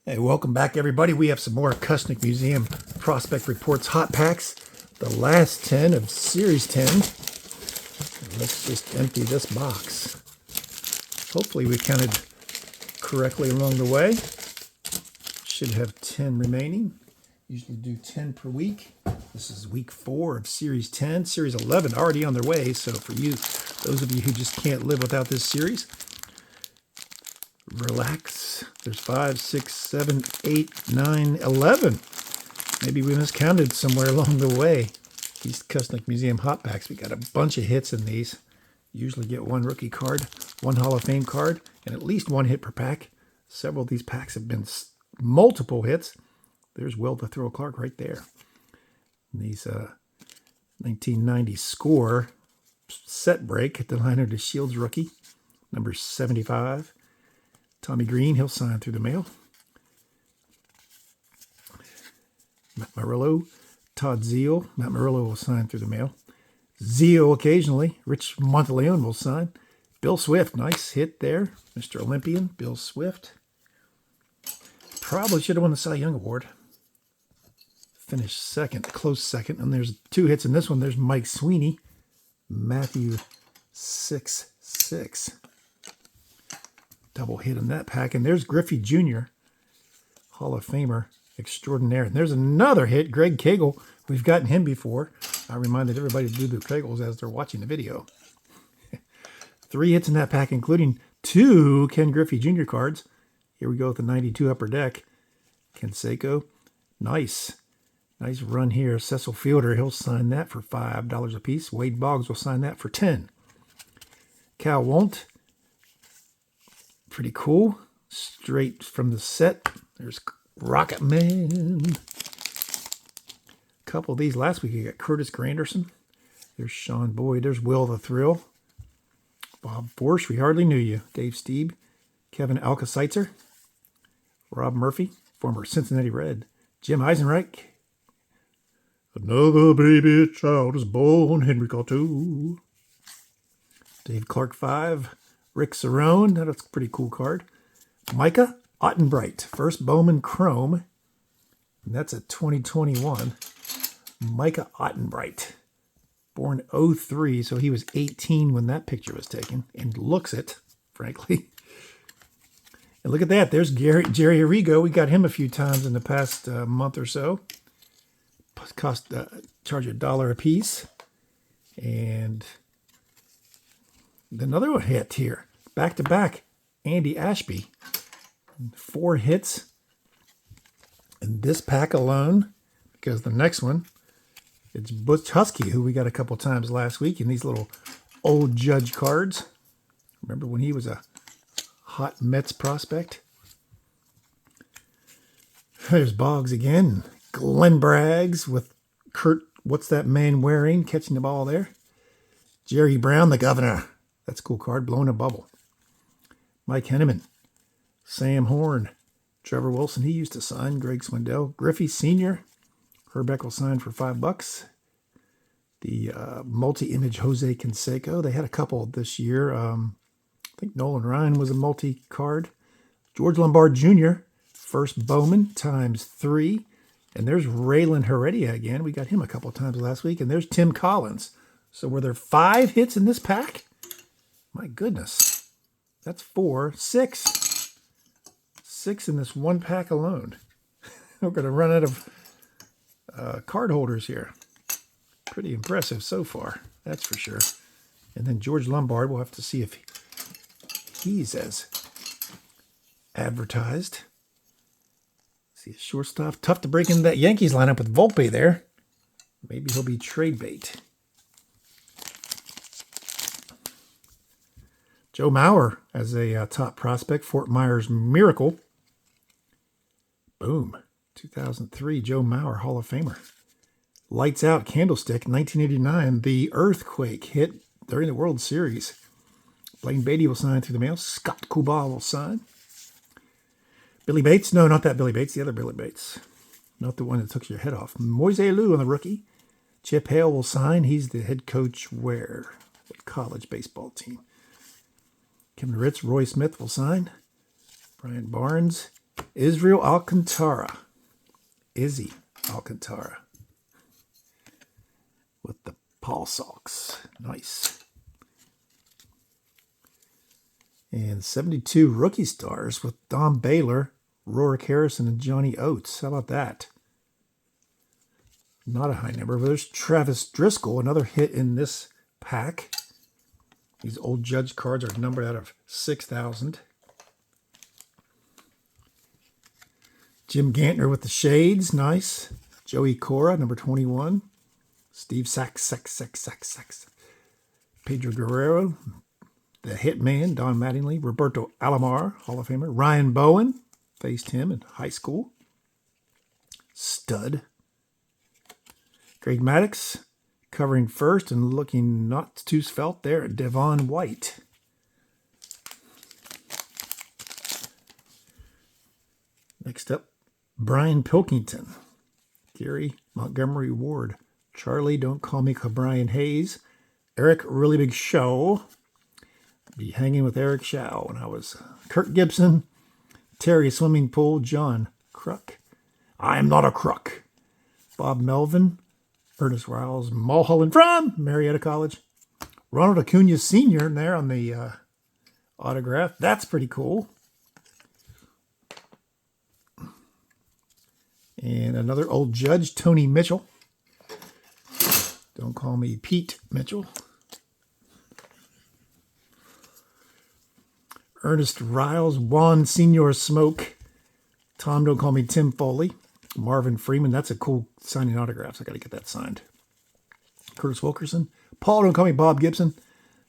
Hey, welcome back, everybody. We have some more Kusnick Museum Prospect Reports Hot Packs, the last 10 of Series 10. And let's just empty this box. Hopefully we counted correctly along the way. Should have 10 remaining. Usually do 10 per week. This is week 4 of Series 10. Series 11 already on their way, so for you, those of you who just can't live without this series, relax. There's 5, 6, 7, 8, 9, 11. Maybe we miscounted somewhere along the way. These Kusnick Museum Hot Packs, we got a bunch of hits in these. Usually get one rookie card, one Hall of Fame card, and at least one hit per pack. Several of these packs have been multiple hits. There's Will the Thrill Clark right there. And these 1990 score set break at the liner to Shields rookie, number 75. Tommy Green, he'll sign through the mail. Matt Murillo, Todd Zeal. Matt Murillo will sign through the mail. Zeal occasionally. Rich Monteleone will sign. Bill Swift, nice hit there. Mr. Olympian, Bill Swift. Probably should have won the Cy Young Award. Finished second, close second. And there's 2 hits in this one. There's Mike Sweeney. Matthew 6-6. Double hit in that pack. And there's Griffey Jr., Hall of Famer extraordinaire. And there's another hit, Greg Cagle. We've gotten him before. I reminded everybody to do their Kegels as they're watching the video. 3 hits in that pack, including 2 Ken Griffey Jr. cards. Here we go with the 92 Upper Deck. Canseco. Nice. Nice run here. Cecil Fielder, he'll sign that for $5 a piece. Wade Boggs will sign that for $10. Cal Won't. Pretty cool. Straight from the set. There's Rocket Man. A couple of these last week. You got Curtis Granderson. There's Sean Boyd. There's Will the Thrill. Bob Forsch, we hardly knew you. Dave Steeb. Kevin Alka-Seitzer. Rob Murphy, former Cincinnati Red. Jim Eisenreich. Another baby child is born. Henry Cotto. Dave Clark 5. Rick Cerrone, that's a pretty cool card. Micah Ottenbright, first Bowman Chrome. And that's a 2021. Micah Ottenbright, born 03, so he was 18 when that picture was taken, and looks it, frankly. And look at that, there's Jerry Arrigo. We got him a few times in the past month or so. Charge $1 a piece. And another one hit here. Back to back. Andy Ashby. 4 hits in this pack alone. Because the next one, it's Butch Husky, who we got a couple times last week in these little old Judge cards. Remember when he was a hot Mets prospect? There's Boggs again. Glenn Braggs with Kurt, what's that man wearing? Catching the ball there. Jerry Brown, the governor. That's a cool card. Blowing a bubble. Mike Henneman. Sam Horn. Trevor Wilson, he used to sign. Greg Swindell. Griffey Sr. Herbeck will sign for $5. The multi-image Jose Canseco. They had a couple this year. I think Nolan Ryan was a multi-card. George Lombard Jr. First Bowman times 3. And there's Raylan Heredia again. We got him a couple times last week. And there's Tim Collins. So were there 5 hits in this pack? My goodness. That's 4. 6. 6 in this one pack alone. We're going to run out of card holders here. Pretty impressive so far. That's for sure. And then George Lombard, we'll have to see if he's as advertised. See a shortstop. Tough to break into that Yankees lineup with Volpe there. Maybe he'll be trade bait. Joe Mauer as a top prospect. Fort Myers Miracle. Boom. 2003, Joe Mauer, Hall of Famer. Lights Out Candlestick, 1989. The Earthquake hit during the World Series. Blaine Beatty will sign through the mail. Scott Kubal will sign. Billy Bates. No, not that Billy Bates. The other Billy Bates. Not the one that took your head off. Moise Lou on the rookie. Chip Hale will sign. He's the head coach where? What college baseball team? Kevin Ritz, Roy Smith will sign. Brian Barnes. Israel Alcantara. Izzy Alcantara. With the Paul Sox. Nice. And 72 rookie stars with Don Baylor, Rorik Harrison, and Johnny Oates. How about that? Not a high number, but there's Travis Driscoll, another hit in this pack. These old Judge cards are numbered out of 6,000. Jim Gantner with the shades, nice. Joey Cora, number 21. Steve Sachs. Pedro Guerrero, the Hitman, Don Mattingly. Roberto Alomar, Hall of Famer. Ryan Bowen, faced him in high school. Stud. Greg Maddux, covering first and looking not too svelte there. Devon White. Next up, Brian Pilkington. Gary Montgomery Ward. Charlie, Don't Call Me Brian Hayes. Eric Really Big Show. Be hanging with Eric Shaw when I was. Kirk Gibson. Terry Swimming Pool. John Kruk. I'm Not a Crook. Bob Melvin. Ernest Riles, Mulholland from Marietta College. Ronald Acuna Sr. there on the autograph. That's pretty cool. And another old Judge, Tony Mitchell. Don't call me Pete Mitchell. Ernest Riles, Juan Senior Smoke. Tom, Don't Call Me Tim Foley. Marvin Freeman, that's a cool signing autographs. I got to get that signed. Curtis Wilkerson. Paul, Don't Call Me Bob Gibson.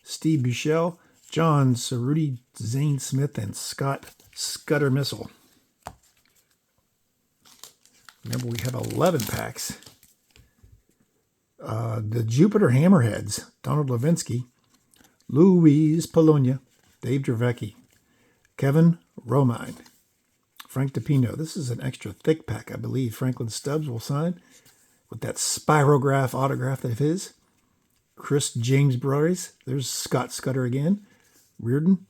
Steve Buchel. John Cerruti, Zane Smith, and Scott Scudder Missile. Remember, we have 11 packs. The Jupiter Hammerheads. Donald Levinsky. Luis Polonia. Dave Dravecki. Kevin Romine. Frank DePino. This is an extra thick pack, I believe. Franklin Stubbs will sign with that spirograph autograph of his. Chris James Broyes. There's Scott Scudder again. Reardon.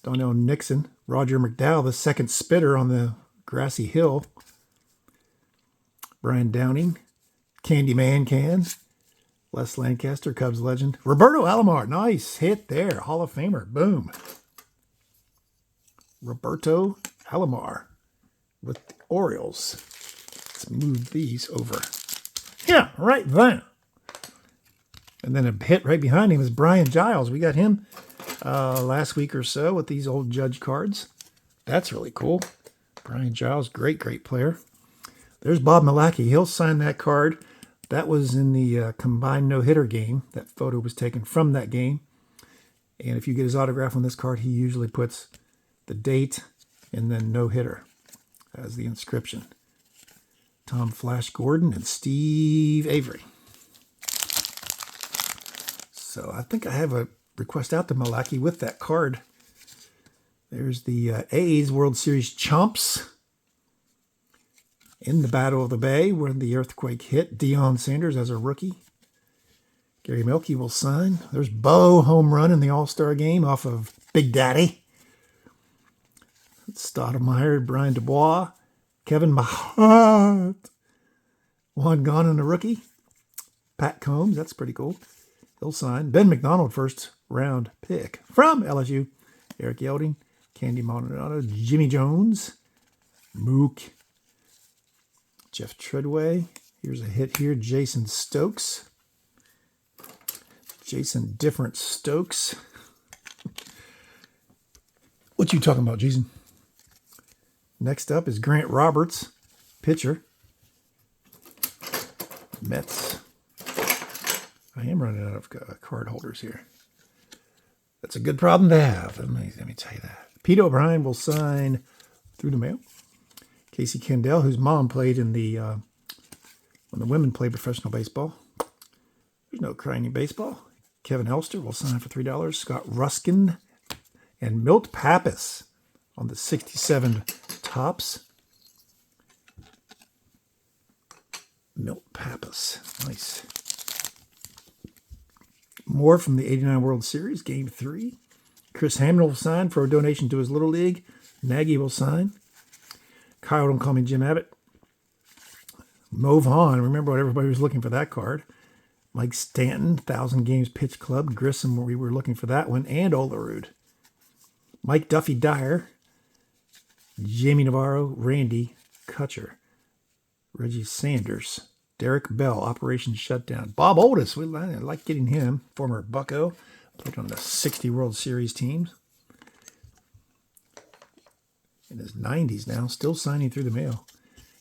Donnell Nixon. Roger McDowell, the second spitter on the grassy hill. Brian Downing. Candyman Can. Les Lancaster, Cubs legend. Roberto Alomar. Nice hit there. Hall of Famer. Boom. Roberto Alomar with the Orioles. Let's move these over. Yeah, right there. And then a hit right behind him is Brian Giles. We got him last week or so with these old Judge cards. That's really cool. Brian Giles, great player. There's Bob Milacki. He'll sign that card. That was in the combined no-hitter game. That photo was taken from that game. And if you get his autograph on this card, he usually puts the date and then no-hitter as the inscription. Tom Flash Gordon and Steve Avery. So I think I have a request out to Milacki with that card. There's the A's World Series Chomps. In the Battle of the Bay, where the earthquake hit. Deion Sanders as a rookie. Gary Melke will sign. There's Bo home run in the All-Star game off of Big Daddy. Stoudemire, Brian Dubois, Kevin Mahat. Juan Gone and a rookie. Pat Combs, that's pretty cool. He'll sign. Ben McDonald, first round pick from LSU. Eric Yelding, Candy Maldonado, Jimmy Jones, Mook, Jeff Treadway. Here's a hit here. Jason Stokes. Jason Different Stokes. What you talking about, Jason? Next up is Grant Roberts, pitcher. Mets. I am running out of card holders here. That's a good problem to have. Let me tell you that. Pete O'Brien will sign through the mail. Casey Kendall, whose mom played in the when the women played professional baseball. There's no crying in baseball. Kevin Elster will sign for $3. Scott Ruskin and Milt Pappas on the 67 Topps. Milt Pappas. Nice. More from the 89 World Series, Game 3. Chris Hamlin will sign for a donation to his Little League. Nagy will sign. Kyle, don't call me Jim Abbott. Mo Vaughn, remember what everybody was looking for that card. Mike Stanton, 1,000 Games Pitch Club. Grissom, we were looking for that one. And Olerud. Mike Duffy Dyer. Jamie Navarro. Randy Kutcher. Reggie Sanders. Derek Bell, Operation Shutdown. Bob Oldis, I like getting him. Former Bucco. Played on the 60 World Series teams. In his 90s now. Still signing through the mail.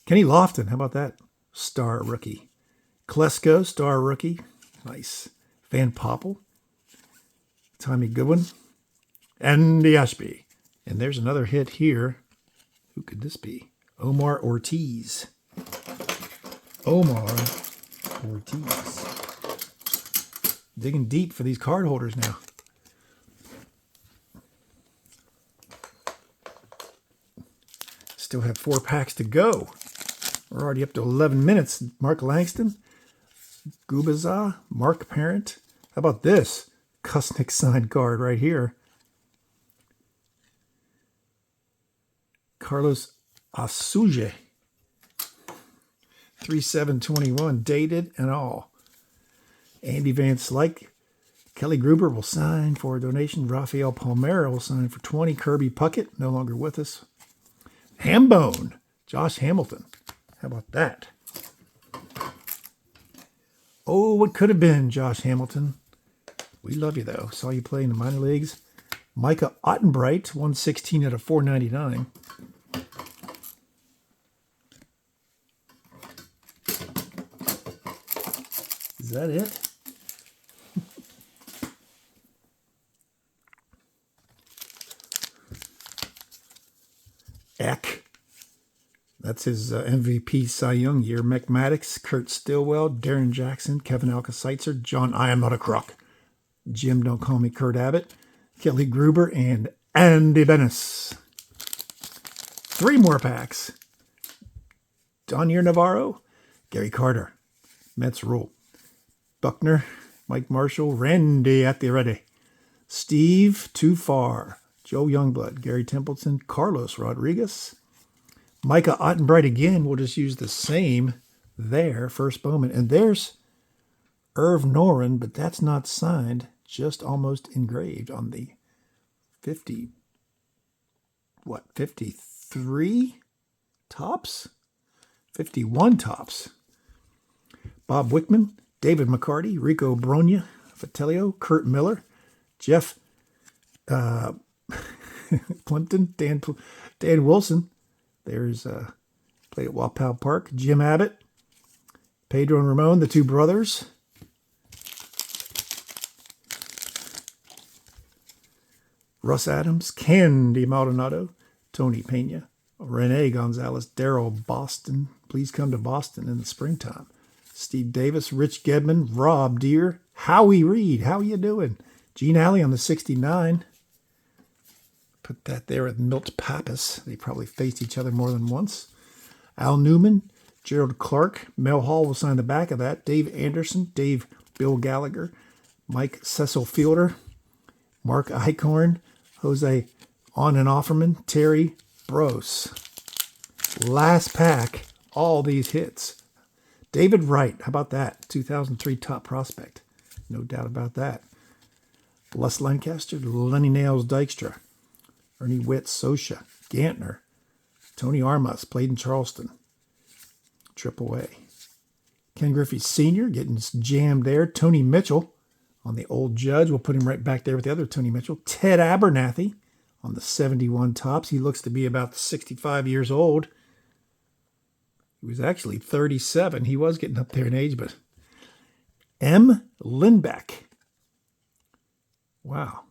Kenny Lofton, how about that? Star rookie. Klesko, star rookie. Nice. Van Poppel. Tommy Goodwin. Andy Ashby. And there's another hit here. Who could this be? Omar Ortiz. Omar Ortiz. Digging deep for these card holders now. Still have 4 packs to go. We're already up to 11 minutes. Mark Langston. Gubaza. Mark Parent. How about this? Kusnick signed card right here. Carlos Asuje. 3/7/21. Dated and all. Andy Van Slyke. Kelly Gruber will sign for a donation. Rafael Palmeira will sign for 20. Kirby Puckett, no longer with us. Hambone. Josh Hamilton. How about that? Oh, what could have been, Josh Hamilton. We love you, though. Saw you play in the minor leagues. Micah Ottenbright, 116 out of 499. Is that it? Eck. That's his MVP Cy Young year. Mick Maddox, Kurt Stillwell, Darren Jackson, Kevin Alka-Seitzer, John I Am Not a Crock, Jim Don't Call Me Kurt Abbott, Kelly Gruber, and Andy Benes. 3 more packs. Donier Navarro, Gary Carter, Mets Rule, Buckner, Mike Marshall, Randy at the ready, Steve Too Far, Joe Youngblood, Gary Templeton, Carlos Rodriguez, Micah Ottenbright again. We'll just use the same there, first Bowman. And there's Irv Noren, but that's not signed, just almost engraved on the 53 tops? 51 tops. Bob Wickman, David McCarty, Rico Bronya, Vitelio, Kurt Miller, Jeff Plimpton, Dan Wilson. There's played at Wapau Park. Jim Abbott, Pedro and Ramon, the 2 brothers. Russ Adams, Candy Maldonado, Tony Pena, Rene Gonzalez, Daryl Boston. Please come to Boston in the springtime. Steve Davis, Rich Gedman, Rob Deere, Howie Reed. How you doing? Gene Alley on the 69. Put that there with Milt Pappas. They probably faced each other more than once. Al Newman, Gerald Clark. Mel Hall will sign the back of that. Dave Anderson, Bill Gallagher, Mike Cecil Fielder, Mark Eichhorn, Jose On and Offerman, Terry Brose. Last pack, all these hits. David Wright, how about that? 2003 top prospect. No doubt about that. Les Lancaster, Lenny Nails Dykstra, Ernie Witt, Sosha, Gantner, Tony Armas, played in Charleston, AAA. Ken Griffey Sr. getting jammed there. Tony Mitchell on the old Judge. We'll put him right back there with the other Tony Mitchell. Ted Abernathy on the 71 tops. He looks to be about 65 years old. He was actually 37. He was getting up there in age, but M. Lindbeck. Wow.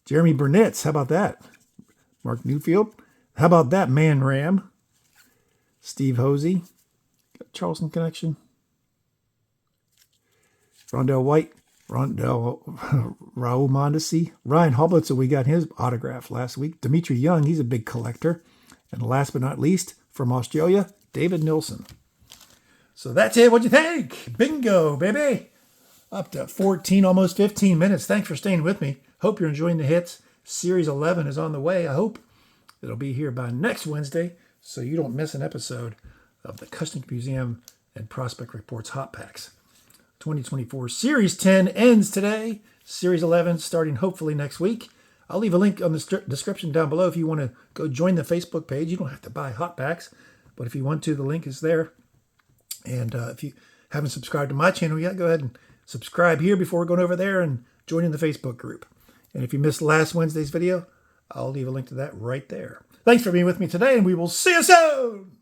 Jeremy Burnetz, how about that? Mark Newfield, how about that? Man Ram. Steve Hosey, Charleston connection. Rondell White, Raul Mondesi, Ryan Hoblitzer, we got his autograph last week. Dimitri Young, he's a big collector. And last but not least, from Australia, David Nilsson. So that's it. What'd you think? Bingo, baby. Up to 14, almost 15 minutes. Thanks for staying with me. Hope you're enjoying the hits. Series 11 is on the way, I hope. It'll be here by next Wednesday, so you don't miss an episode of the Kusnick Museum and Prospect Reports Hot Packs. 2024 Series 10 ends today. Series 11 starting hopefully next week. I'll leave a link on the description down below if you want to go join the Facebook page. You don't have to buy Hot Packs, but if you want to, the link is there. And if you haven't subscribed to my channel yet, go ahead and subscribe here before going over there and joining the Facebook group. And if you missed last Wednesday's video, I'll leave a link to that right there. Thanks for being with me today, and we will see you soon!